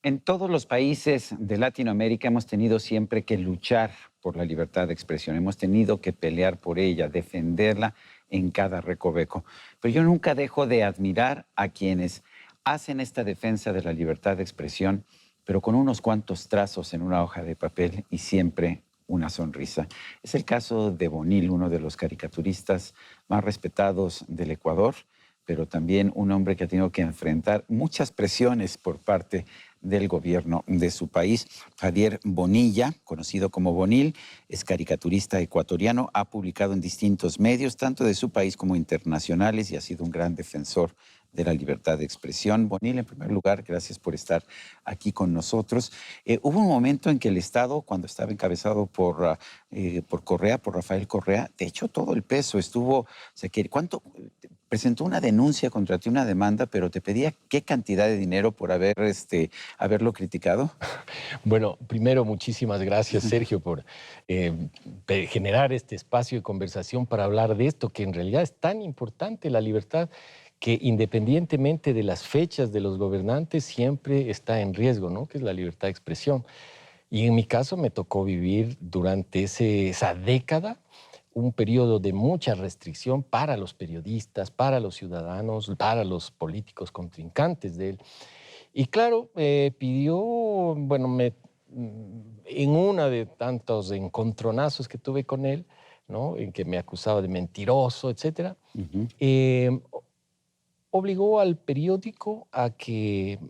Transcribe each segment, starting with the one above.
En todos los países de Latinoamérica hemos tenido siempre que luchar por la libertad de expresión, hemos tenido que pelear por ella, defenderla en cada recoveco. Pero yo nunca dejo de admirar a quienes hacen esta defensa de la libertad de expresión, pero con unos cuantos trazos en una hoja de papel y siempre una sonrisa. Es el caso de Bonil, uno de los caricaturistas más respetados del Ecuador, pero también un hombre que ha tenido que enfrentar muchas presiones por parte del gobierno de su país. Javier Bonilla, conocido como Bonil, es caricaturista ecuatoriano, ha publicado en distintos medios, tanto de su país como internacionales, y ha sido un gran defensor de la libertad de expresión. Bonil, en primer lugar, gracias por estar aquí con nosotros. Hubo un momento en que el Estado, cuando estaba encabezado por Correa, por Rafael Correa, de hecho todo el peso estuvo, o sea, ¿cuánto? Presentó una denuncia contra ti, una demanda, pero te pedía qué cantidad de dinero por haberlo criticado. Bueno, primero, muchísimas gracias, Sergio, por generar este espacio de conversación para hablar de esto, que en realidad es tan importante, la libertad, que independientemente de las fechas de los gobernantes, siempre está en riesgo, ¿no? Que es la libertad de expresión. Y en mi caso me tocó vivir durante esa década un periodo de mucha restricción para los periodistas, para los ciudadanos, para los políticos contrincantes de él. Y claro, pidió, bueno, en una de tantos encontronazos que tuve con él, ¿no? En que me acusaba de mentiroso, etcétera, Ujú. obligó al periódico a que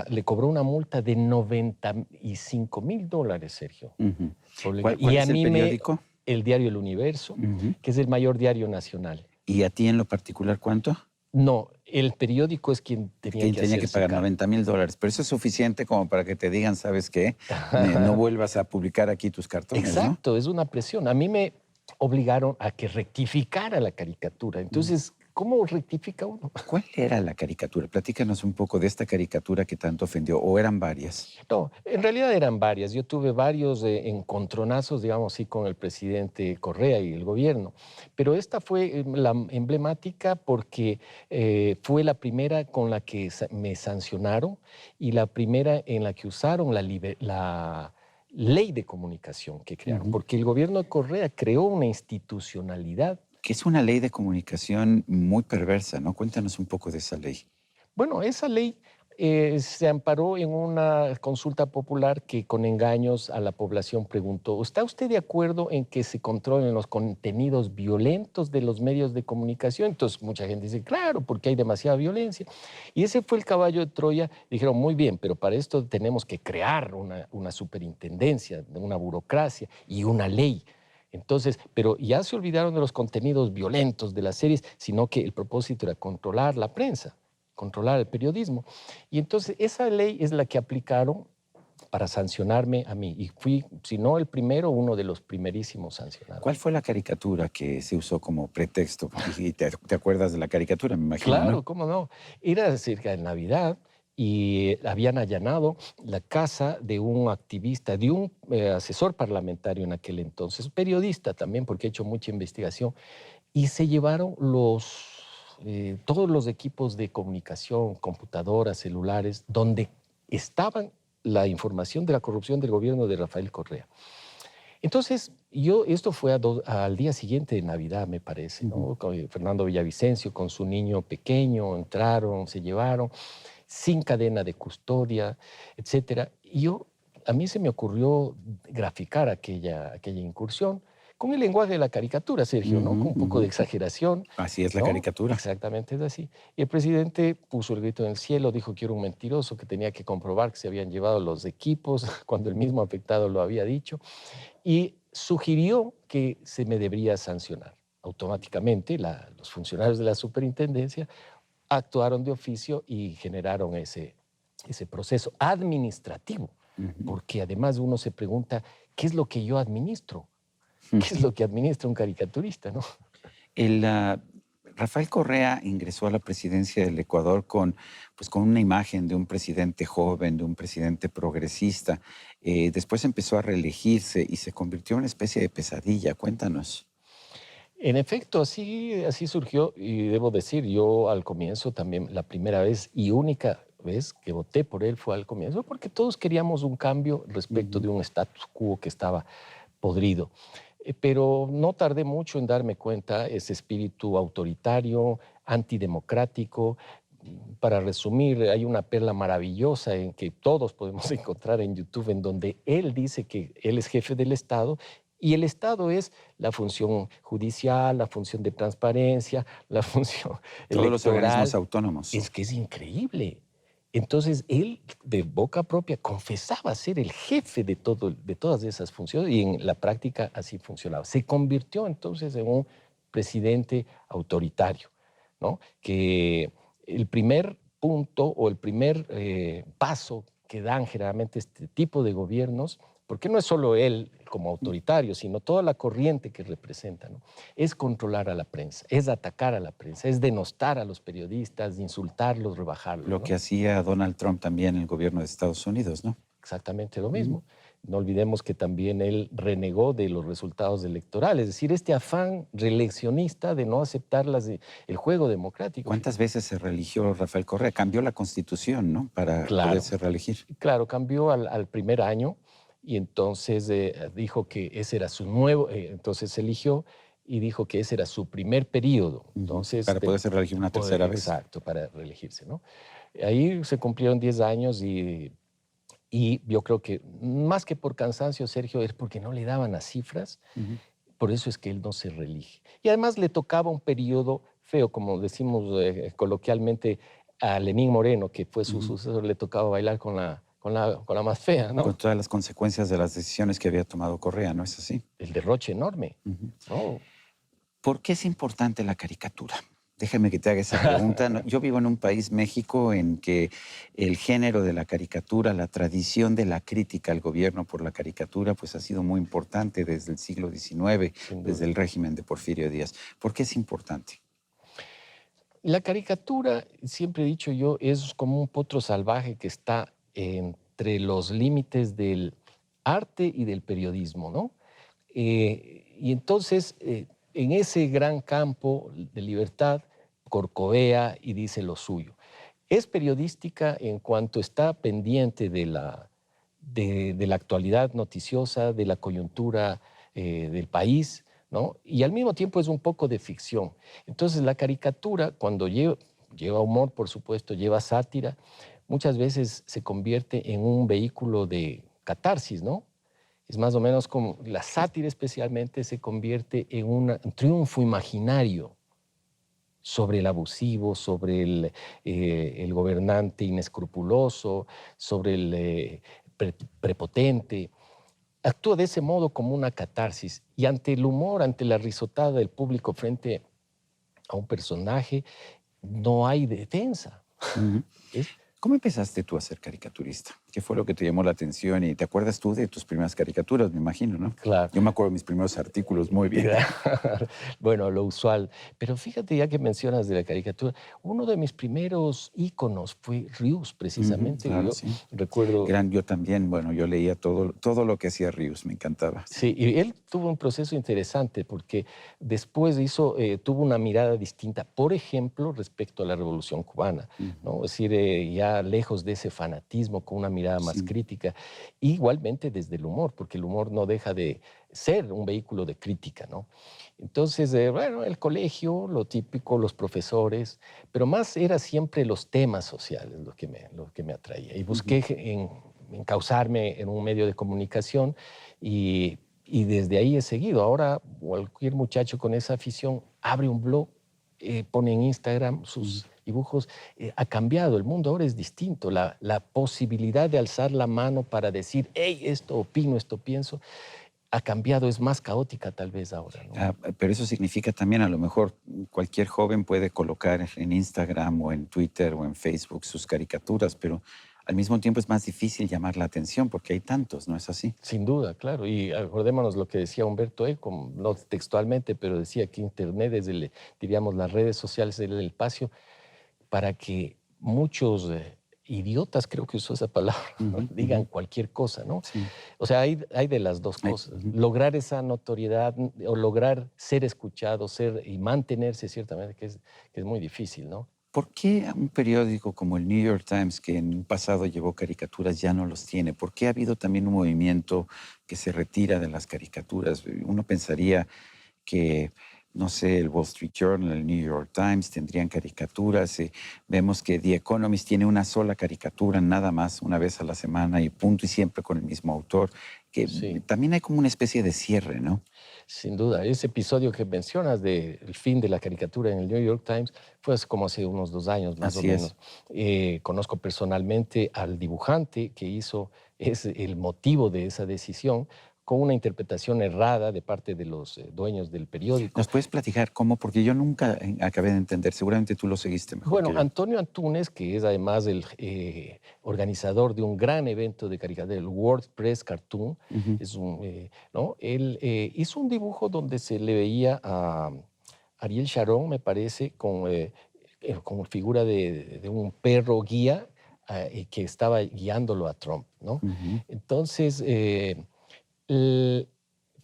le cobró una multa de $95,000, Sergio. Ujú. ¿Cuál Y a es el mí periódico? el diario El Universo, Ujú. que es el mayor diario nacional. ¿Y a ti en lo particular cuánto? No, el periódico es quien tenía Quien que tenía que hacerse pagar cargo. $90,000. Pero eso es suficiente como para que te digan, ¿sabes qué? No vuelvas a publicar aquí tus cartones, ¿no? Exacto, es una presión. A mí me obligaron a que rectificara la caricatura. Mm. Entonces, ¿cómo rectifica uno? ¿Cuál era la caricatura? Platícanos un poco de esta caricatura que tanto ofendió, ¿o eran varias? No, en realidad eran varias. Yo tuve varios encontronazos, digamos así, con el presidente Correa y el gobierno. Pero esta fue la emblemática porque fue la primera con la que me sancionaron y la primera en la que usaron la ley de comunicación que crearon. Ujú. Porque el gobierno de Correa creó una institucionalidad. Que es una ley de comunicación muy perversa, ¿no? Cuéntanos un poco de esa ley. Bueno, esa ley se amparó en una consulta popular que con engaños a la población preguntó, ¿está usted de acuerdo en que se controlen los contenidos violentos de los medios de comunicación? Entonces mucha gente dice, claro, porque hay demasiada violencia. Y ese fue el caballo de Troya. Dijeron, muy bien, pero para esto tenemos que crear una superintendencia, una burocracia y una ley. Entonces, pero ya se olvidaron de los contenidos violentos de las series, sino que el propósito era controlar la prensa, controlar el periodismo. Y entonces esa ley es la que aplicaron para sancionarme a mí. Y fui, si no el primero, uno de los primerísimos ¿Cuál sancionados. fue la caricatura que se usó como pretexto? Y te acuerdas de la caricatura, me imagino, ¿no? Claro, cómo no. Era cerca de Navidad y habían allanado la casa de un activista, de un asesor parlamentario en aquel entonces, periodista también, porque he hecho mucha investigación, y se llevaron todos los equipos de comunicación, computadoras, celulares, donde estaban la información de la corrupción del gobierno de Rafael Correa. Entonces, esto fue al día siguiente de Navidad, me parece, Ujú. ¿no? Fernando Villavicencio con su niño pequeño, entraron, se llevaron, sin cadena de custodia, etcétera. A mí se me ocurrió graficar aquella incursión con el lenguaje de la caricatura, Sergio, ¿no? Ujú, Con un poco ujú. de exageración, Así es la ¿no? caricatura. Exactamente es así. Y el presidente puso el grito en el cielo, dijo que era un mentiroso, que tenía que comprobar que se habían llevado los equipos, cuando el mismo afectado lo había dicho, y sugirió que se me debería sancionar. Automáticamente, los funcionarios de la superintendencia actuaron de oficio y generaron ese proceso administrativo, Ujú. porque además uno se pregunta, ¿qué es lo que yo administro? ¿Qué es lo que administra un caricaturista, no? El, ah, Rafael Correa ingresó a la presidencia del Ecuador con una imagen de un presidente joven, de un presidente progresista. Después empezó a reelegirse y se convirtió en una especie de pesadilla. Cuéntanos. En efecto, así surgió y debo decir, yo al comienzo también, la primera vez y única vez que voté por él fue al comienzo, porque todos queríamos un cambio respecto de un status quo que estaba podrido. Pero no tardé mucho en darme cuenta ese espíritu autoritario, antidemocrático. Para resumir, hay una perla maravillosa en que todos podemos encontrar en YouTube, en donde él dice que él es jefe del Estado y el Estado es la función judicial, la función de transparencia, la función Todos los organismos electoral. autónomos. Es que es increíble. Entonces, él de boca propia confesaba ser el jefe de todas esas funciones y en la práctica así funcionaba. Se convirtió entonces en un presidente autoritario, ¿no? Que el primer punto o el primer paso que dan generalmente este tipo de gobiernos, porque no es solo él como autoritario, sino toda la corriente que representa, ¿no? Es controlar a la prensa, es atacar a la prensa, es denostar a los periodistas, insultarlos, rebajarlos, Lo ¿no? que hacía Donald Trump también en el gobierno de Estados Unidos, ¿no? Exactamente lo mismo. No olvidemos que también él renegó de los resultados electorales, es decir, este afán reeleccionista de no aceptar el juego democrático. ¿Cuántas veces se reeligió Rafael Correa? Cambió la Constitución, ¿no? Para Claro, poderse reelegir. claro, cambió al primer año y entonces dijo que ese era su nuevo, entonces se eligió y dijo que ese era su primer periodo. Entonces, Para poderse reelegir una tercera vez. Exacto, para reelegirse, ¿no? Ahí se cumplieron 10 años y yo creo que más que por cansancio, Sergio, es porque no le daban las cifras. Por eso es que él no se reelige. Y además le tocaba un periodo feo, como decimos coloquialmente a Lenín Moreno, que fue su sucesor, le tocaba bailar con la más fea, ¿no? Con todas las consecuencias de las decisiones que había tomado Correa, ¿no es así? El derroche enorme, ¿no? ¿Por qué es importante la caricatura? Déjame que te haga esa pregunta. Yo vivo en un país, México, en que el género de la caricatura, la tradición de la crítica al gobierno por la caricatura, pues ha sido muy importante desde el siglo XIX, desde el régimen de Porfirio Díaz. ¿Por qué es importante? La caricatura, siempre he dicho yo, es como un potro salvaje que está entre los límites del arte y del periodismo, ¿no? Y entonces, en ese gran campo de libertad, corcovea y dice lo suyo. Es periodística en cuanto está pendiente de la actualidad noticiosa, de la coyuntura del país, ¿no? Y al mismo tiempo es un poco de ficción. Entonces, la caricatura, cuando lleva humor, por supuesto, lleva sátira, muchas veces se convierte en un vehículo de catarsis, ¿no? Es más o menos como la sátira especialmente se convierte en un triunfo imaginario sobre el abusivo, sobre el gobernante inescrupuloso, sobre el prepotente. Actúa de ese modo como una catarsis y ante el humor, ante la risotada del público frente a un personaje, no hay defensa. ¿Ves? ¿Cómo empezaste tú a ser caricaturista? ¿Qué fue lo que te llamó la atención? Y te acuerdas tú de tus primeras caricaturas, me imagino, ¿no? Claro. Yo me acuerdo de mis primeros artículos muy bien. Bueno, lo usual. Pero fíjate, ya que mencionas de la caricatura, uno de mis primeros íconos fue Rius, precisamente. Claro, Yo sí. recuerdo... Yo también, bueno, yo leía todo lo que hacía Rius, me encantaba. Sí, y él tuvo un proceso interesante porque después tuvo una mirada distinta, por ejemplo, respecto a la Revolución Cubana, ¿no? Es decir, ya lejos de ese fanatismo, con una mirada más crítica, igualmente desde el humor, porque el humor no deja de ser un vehículo de crítica, ¿no? Entonces, bueno, el colegio, lo típico, los profesores, pero más era siempre los temas sociales lo que me atraía. Y busqué encauzarme en un medio de comunicación y desde ahí he seguido. Ahora cualquier muchacho con esa afición abre un blog, pone en Instagram sus dibujos. Ha cambiado, el mundo ahora es distinto. La posibilidad de alzar la mano para decir, hey, esto opino, esto pienso, ha cambiado, es más caótica tal vez ahora, ¿no? Pero eso significa también, a lo mejor, cualquier joven puede colocar en Instagram o en Twitter o en Facebook sus caricaturas, pero al mismo tiempo es más difícil llamar la atención porque hay tantos, ¿no es así? Sin duda, claro. Y acordémonos lo que decía Humberto Eco, no textualmente, pero decía que Internet es, diríamos, las redes sociales del espacio para que muchos idiotas, creo que usó esa palabra, digan cualquier cosa, ¿no? Sí. O sea, hay de las dos cosas. Lograr esa notoriedad o lograr ser escuchado, y mantenerse ciertamente, que es muy difícil, ¿no? ¿Por qué un periódico como el New York Times, que en un pasado llevó caricaturas, ya no los tiene? ¿Por qué ha habido también un movimiento que se retira de las caricaturas? Uno pensaría que, no sé, el Wall Street Journal, el New York Times tendrían caricaturas. Vemos que The Economist tiene una sola caricatura, nada más, una vez a la semana y punto, y siempre con el mismo autor. Que Sí. también hay como una especie de cierre, ¿no? Sin duda, ese episodio que mencionas del fin de la caricatura en el New York Times fue como hace unos 2 años más o Así es. menos. Conozco personalmente al dibujante que hizo el motivo de esa decisión con una interpretación errada de parte de los dueños del periódico. ¿Nos puedes platicar cómo? Porque yo nunca acabé de entender. Seguramente tú lo seguiste mejor Bueno, que yo. Antonio Antunes, que es además el organizador de un gran evento de caricatura, el World Press Cartoon, Ujú. ¿no? Él hizo un dibujo donde se le veía a Ariel Sharon, me parece, con figura de un perro guía que estaba guiándolo a Trump, ¿no? Ujú. Entonces, l-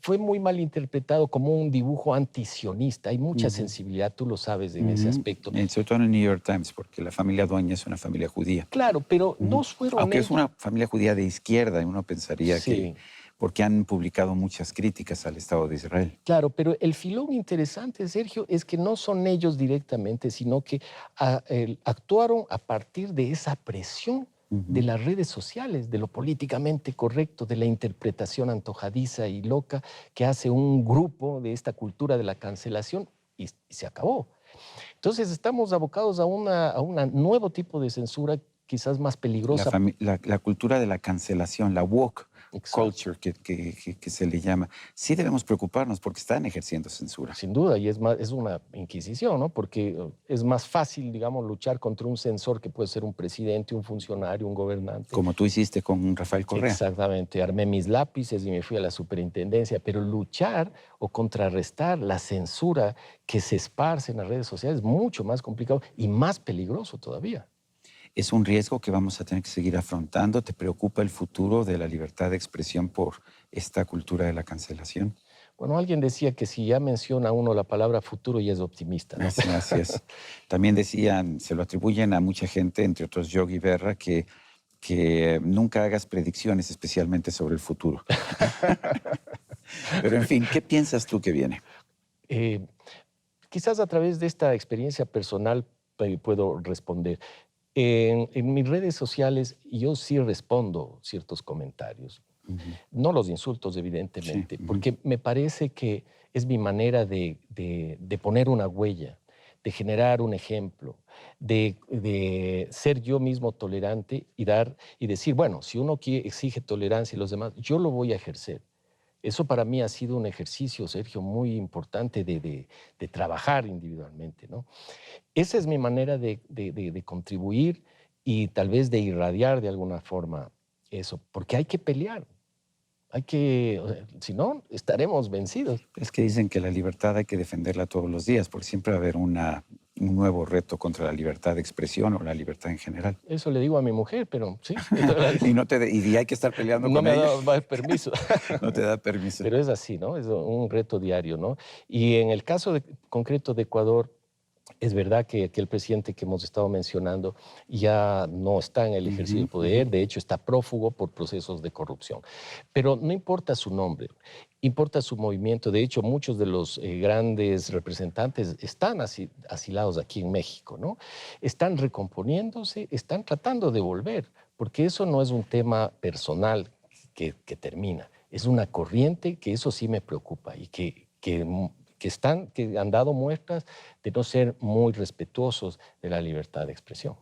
fue muy mal interpretado como un dibujo antisionista. Hay mucha Ujú. sensibilidad, tú lo sabes en ese Ujú. aspecto. Sobre todo en el New York Times, porque la familia Dueña es una familia judía. Claro, pero Ujú. no fueron Aunque es ellos. una familia judía de izquierda, y uno pensaría que, Sí, porque han publicado muchas críticas al Estado de Israel. claro, pero el filón interesante, Sergio, es que no son ellos directamente, sino que actuaron a partir de esa presión de Ujú. las redes sociales, de lo políticamente correcto, de la interpretación antojadiza y loca que hace un grupo de esta cultura de la cancelación y se acabó. Entonces estamos abocados a un nuevo tipo de censura quizás más peligrosa. La cultura de la cancelación, la woke Exacto. culture que se le llama. Sí debemos preocuparnos porque están ejerciendo censura. Sin duda, y es una inquisición, ¿no? Porque es más fácil, digamos, luchar contra un censor que puede ser un presidente, un funcionario, un gobernante. Como tú hiciste con Rafael Correa. Exactamente, armé mis lápices y me fui a la superintendencia, pero luchar o contrarrestar la censura que se esparce en las redes sociales es mucho más complicado y más peligroso todavía. Es un riesgo que vamos a tener que seguir afrontando. ¿Te preocupa el futuro de la libertad de expresión por esta cultura de la cancelación? Bueno, alguien decía que si ya menciona uno la palabra futuro ya es optimista, ¿no? Así es. También decían, se lo atribuyen a mucha gente, entre otros Yogi Berra, que nunca hagas predicciones, especialmente sobre el futuro. Pero en fin, ¿qué piensas tú que viene? Eh, Quizás a través de esta experiencia personal puedo responder. En mis redes sociales yo sí respondo ciertos comentarios, Ujú. no los insultos Sí. evidentemente, Ujú. porque me parece que es mi manera de poner una huella, de generar un ejemplo, de ser yo mismo tolerante y decir, bueno, si uno exige tolerancia y los demás, yo lo voy a ejercer. Eso para mí ha sido un ejercicio, Sergio, muy importante de trabajar individualmente, ¿no? Esa es mi manera de contribuir y tal vez de irradiar de alguna forma eso, porque hay que pelear, o sea, si no, estaremos vencidos. Es que dicen que la libertad hay que defenderla todos los días, porque siempre va a haber un nuevo reto contra la libertad de expresión o la libertad en general. Eso le digo a mi mujer, pero sí, Y hay que estar peleando no con me ha ella. dado más permiso. No te da permiso. Pero es así, ¿no? Es un reto diario, ¿no? Y en el caso concreto de Ecuador, es verdad que el presidente que hemos estado mencionando ya no está en el ejercicio Ujú, del ujú. poder, de hecho está prófugo por procesos de corrupción. Pero no importa su nombre, importa su movimiento. De hecho, muchos de los grandes representantes están asilados aquí en México, ¿no? Están recomponiéndose, están tratando de volver, porque eso no es un tema personal que termina, es una corriente que eso sí me preocupa y que han dado muestras de no ser muy respetuosos de la libertad de expresión.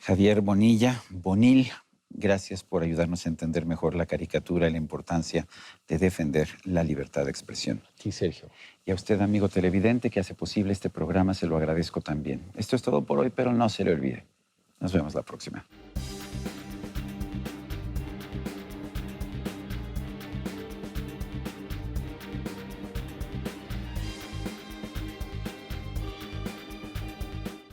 Javier Bonil, gracias por ayudarnos a entender mejor la caricatura y la importancia de defender la libertad de expresión. Sí, Sergio. Y a usted, amigo televidente, que hace posible este programa, se lo agradezco también. Esto es todo por hoy, pero no se le olvide. Nos vemos la próxima.